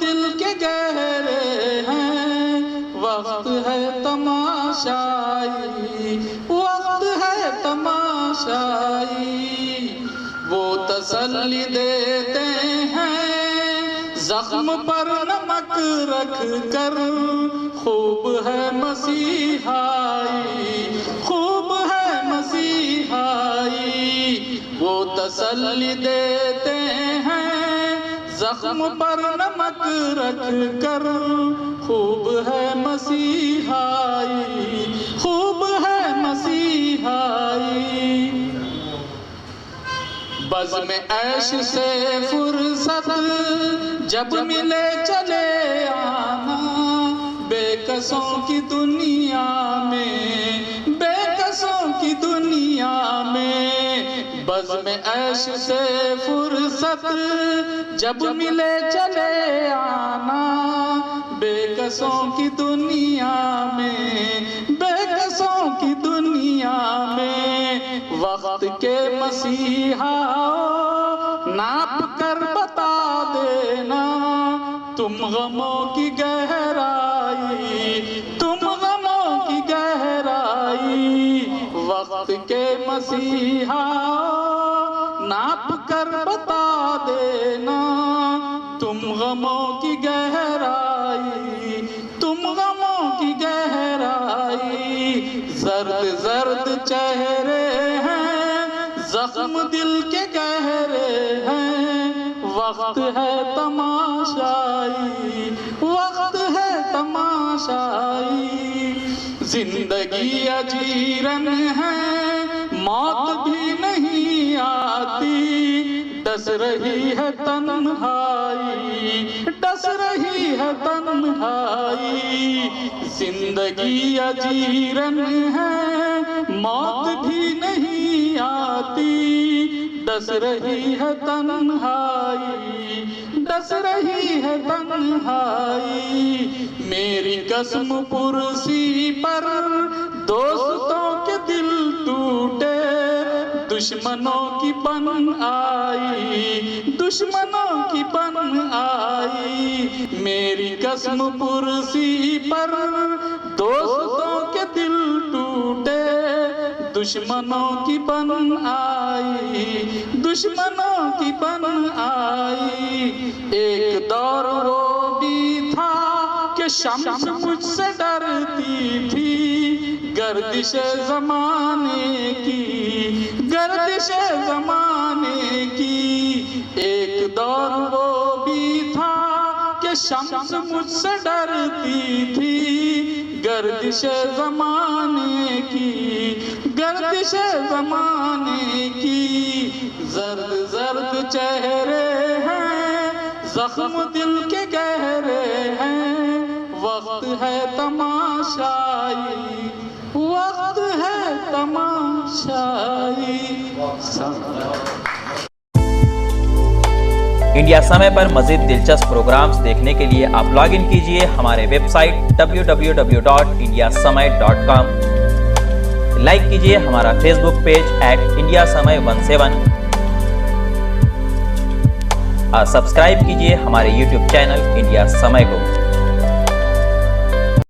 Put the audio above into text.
دل کے گہرے ہیں، وقت ہے تماشائی، وقت ہے تماشائی، وہ تسلی دیتے ہیں زخم پر نمک رکھ کر، خوب ہے مسیحائی، خوب ہے مسیحائی، وہ تسلی دیتے ہیں زخم پر نمک رکھ کر، خوب ہے مسیحائی، خوب ہے مسیحائی۔ بزم عیش سے فرصت جب ملے چلے آنا، بے کسوں کی دنیا میں، بے کسوں کی دنیا میں، بزم عیش سے فرصت جب ملے چلے آنا، بے کسوں کی دنیا میں، بے کسوں کی دنیا میں، وقت کے مسیحا ناپ کر بتا دینا تم غموں کی گہرائی، تم غموں کی گہرائی، وقت کے مسیحا ناپ کر بتا دینا تم غموں کی گہرائی، تم غموں کی گہرائی، زرد زرد چہرے ہیں، زخم دل کے گہرے ہیں، وقت ہے تماشائی، وقت ہے تماشائی، زندگی اجیرن ہے، موت بھی نہیں آتی، ڈس رہی ہے تنہائی، ڈس رہی ہے تنہائی، زندگی اجیرن ہے، موت بھی نہیں آتی، ڈس رہی ہے تنہائی، ڈس رہی ہے تنہائی، میری قسم پرسی پر دوستوں کے دل ٹوٹے، دشمنوں کی بن آئی، دشمنوں کی بن آئی، میری قسم پرسی پر دوستوں کے دل ٹوٹے، دشمنوں کی بن آئی، دشمنوں کی بن آئی، ایک دور وہ بھی تھا کہ شمس مجھ سے ڈرتی تھی، گردش زمانے کی، گردش زمانے کی، ایک دور وہ بھی تھا کہ شمس مجھ سے ڈرتی تھی، گردش زمانے کی، گردش زمانے کی، زرد زرد چہرے ہیں، زخم دل کے گہرے ہیں، وقت ہے تماشائی، وقت ہے تماشائی۔ انڈیا سمے پر مزید دلچسپ پروگرامز دیکھنے کے لیے آپ لاگ ان کیجئے ہمارے ویب سائٹ www.indiasamay.com، لائک کیجئے ہمارا فیس بک پیج @indiasamay17 اور سبسکرائب کیجئے ہمارے یوٹیوب چینل انڈیا سمے کو۔